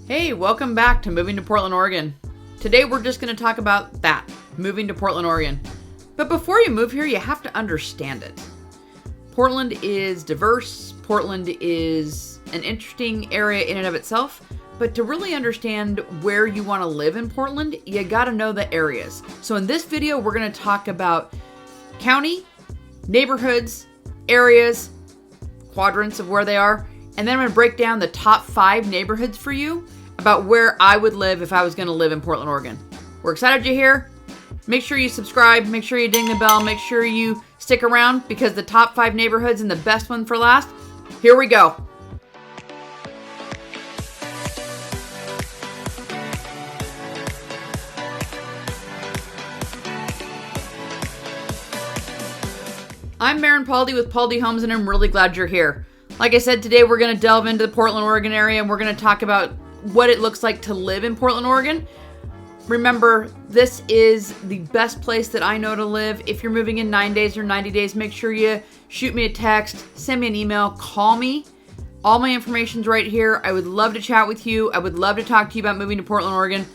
Hey, welcome back to Moving to Portland, Oregon. Today we're just going to talk about that, moving to Portland, Oregon. But before you move here, you have to understand it. Portland is diverse. Portland is an interesting area in and of itself. But to really understand where you want to live in Portland, you got to know the areas. So in this video, we're going to talk about county, neighborhoods, areas, quadrants of where they are. And then I'm going to break down the top 5 neighborhoods for you about where I would live if I was going to live in Portland, Oregon. We're excited you're here. Make sure you subscribe. Make sure you ding the bell. Make sure you stick around because the top 5 neighborhoods and the best one for last. Here we go. I'm Maren Paldy with Paldy Homes, and I'm really glad you're here. Like I said, today we're going to delve into the Portland, Oregon area, and we're going to talk about what it looks like to live in Portland, Oregon. Remember, this is the best place that I know to live. If you're moving in 9 days or 90 days, make sure you shoot me a text, send me an email, call me. All my information's right here. I would love to chat with you. I would love to talk to you about moving to Portland, Oregon.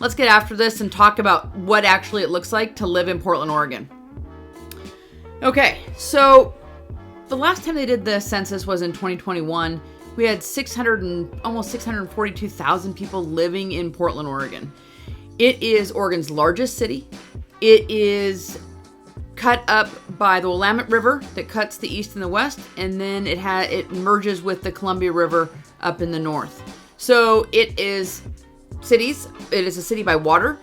Let's get after this and talk about what actually it looks like to live in Portland, Oregon. Okay, so the last time they did the census was in 2021. We had almost 642,000 people living in Portland, Oregon. It is Oregon's largest city. It is cut up by the Willamette River that cuts the east and the west, and then it merges with the Columbia River up in the north. So it is cities. It is a city by water.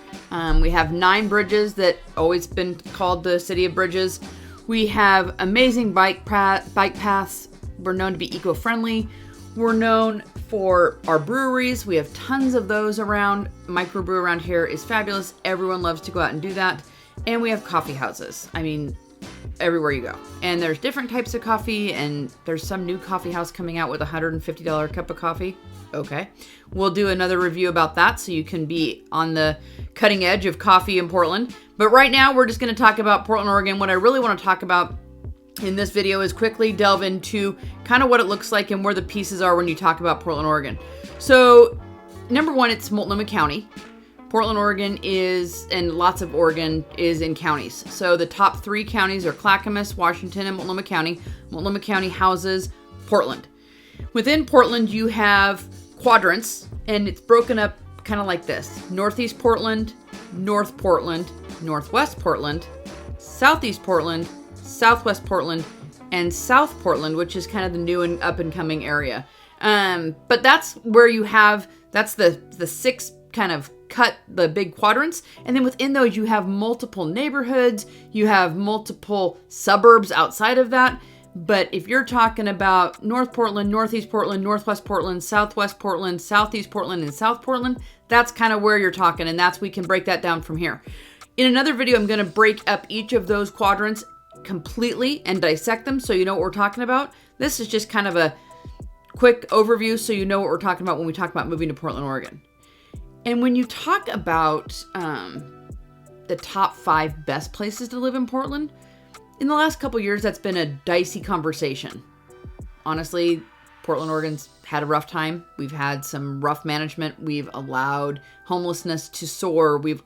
We have 9 bridges that always been called the City of Bridges. We have amazing bike paths. We're known to be eco-friendly. We're known for our breweries. We have tons of those around. Microbrew around here is fabulous. Everyone loves to go out and do that. And we have coffee houses. I mean, everywhere you go. And there's different types of coffee, and there's some new coffee house coming out with a $150 cup of coffee. Okay. We'll do another review about that so you can be on the cutting edge of coffee in Portland. But right now, we're just going to talk about Portland, Oregon. What I really want to talk about in this video is quickly delve into kind of what it looks like and where the pieces are when you talk about Portland, Oregon. So, number one, it's Multnomah County. Portland, Oregon is, and lots of Oregon is in counties. So the top 3 counties are Clackamas, Washington, and Multnomah County. Multnomah County houses Portland. Within Portland, you have quadrants, and it's broken up kind of like this. Northeast Portland, North Portland, Northwest Portland, Southeast Portland, Southwest Portland, and South Portland, which is kind of the new and up and coming area. But that's where you have, that's the 6 kind of cut the big quadrants. And then within those, you have multiple neighborhoods, you have multiple suburbs outside of that. But if you're talking about North Portland, Northeast Portland, Northwest Portland, Southwest Portland, Southeast Portland, and South Portland, that's kind of where you're talking. And we can break that down from here. In another video, I'm going to break up each of those quadrants completely and dissect them so you know what we're talking about. This is just kind of a quick overview so you know what we're talking about when we talk about moving to Portland, Oregon. And when you talk about the top 5 best places to live in Portland, in the last couple years, that's been a dicey conversation. Honestly, Portland, Oregon's had a rough time. We've had some rough management. We've allowed homelessness to soar. We've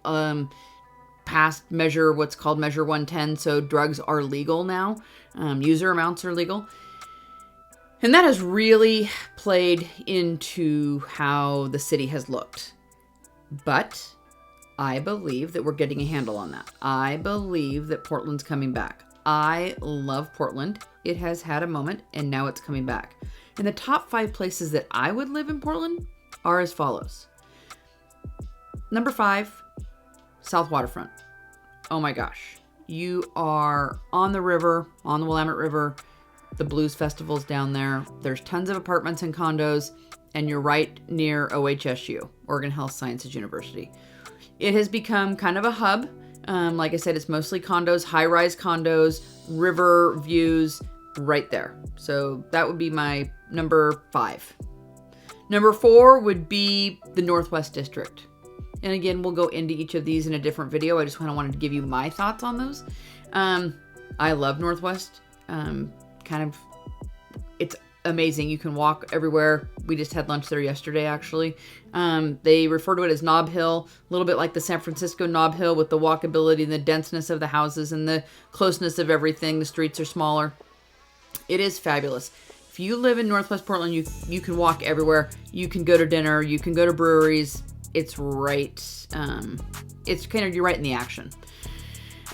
passed what's called Measure 110, so drugs are legal now. User amounts are legal. And that has really played into how the city has looked. But I believe that we're getting a handle on that. I believe that Portland's coming back. I love Portland. It has had a moment, and now it's coming back. And the top 5 places that I would live in Portland are as follows. Number 5, South Waterfront. Oh my gosh. You are on the river, on the Willamette River. The blues festival's down there. There's tons of apartments and condos, and you're right near OHSU, Oregon Health Sciences University. It has become kind of a hub. Like I said, it's mostly condos, high-rise condos, river views right there. So that would be my number 5. Number 4 would be the Northwest District. And again, we'll go into each of these in a different video. I just wanted to give you my thoughts on those. I love Northwest. It's amazing. You can walk everywhere. We just had lunch there yesterday, actually. They refer to it as Nob Hill, a little bit like the San Francisco Nob Hill with the walkability and the denseness of the houses and the closeness of everything. The streets are smaller. It is fabulous. If you live in Northwest Portland, you can walk everywhere. You can go to dinner. You can go to breweries. It's right. You're right in the action.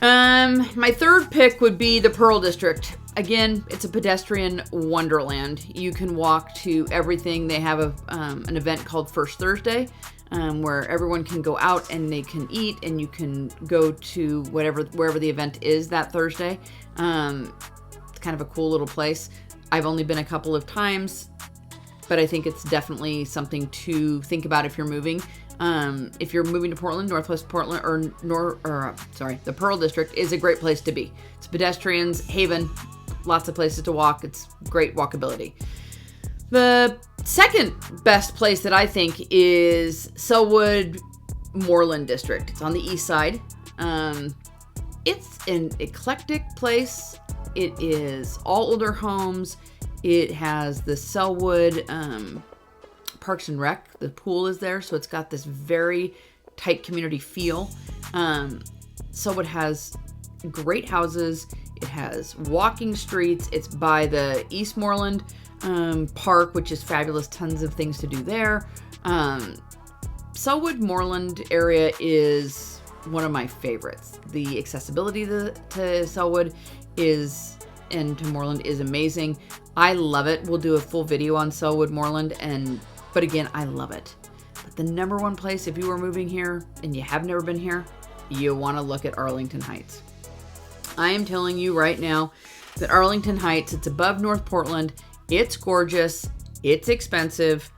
My third pick would be the Pearl District. Again, it's a pedestrian wonderland. You can walk to everything. They have an event called First Thursday, where everyone can go out and they can eat, and you can go to wherever the event is that Thursday. It's kind of a cool little place. I've only been a couple of times, but I think it's definitely something to think about if you're moving. If you're moving to Portland, Northwest Portland, the Pearl District is a great place to be. It's pedestrians, haven, lots of places to walk. It's great walkability. The second best place that I think is Sellwood Moreland District. It's on the east side. It's an eclectic place. It is all older homes. It has the Sellwood Parks and Rec. The pool is there, so it's got this very tight community feel. Sellwood has great houses. It has walking streets. It's by the East Moreland Park, which is fabulous. Tons of things to do there. Sellwood Moreland area is one of my favorites. The accessibility to Sellwood and to Moreland is amazing. I love it. We'll do a full video on Sellwood Moreland, but again, I love it. But the number one place, if you were moving here and you have never been here, you want to look at Arlington Heights. I am telling you right now that Arlington Heights, it's above North Portland. It's gorgeous. It's expensive,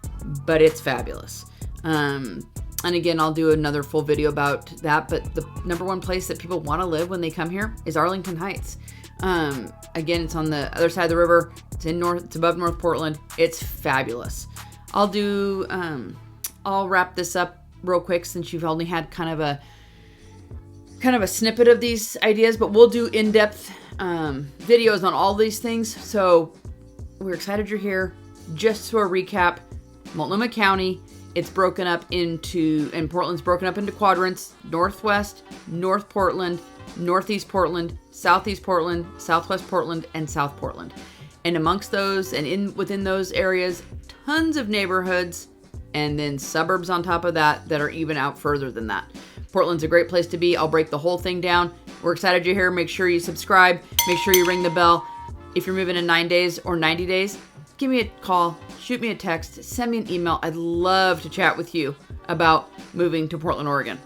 but it's fabulous. And again, I'll do another full video about that. But the number one place that people want to live when they come here is Arlington Heights. Again, it's on the other side of the river. It's above North Portland. It's fabulous. I'll wrap this up real quick since you've only had kind of a snippet of these ideas, but we'll do in-depth videos on all these things. So we're excited you're here. Just to a recap, Multnomah County, and Portland's broken up into quadrants: Northwest, North Portland, Northeast Portland, Southeast Portland, Southwest Portland, and South Portland. And amongst those and within those areas, tons of neighborhoods, and then suburbs on top of that are even out further than that. Portland's a great place to be. I'll break the whole thing down. We're excited you're here. Make sure you subscribe. Make sure you ring the bell. If you're moving in 9 days or 90 days, give me a call, shoot me a text, send me an email. I'd love to chat with you about moving to Portland, Oregon.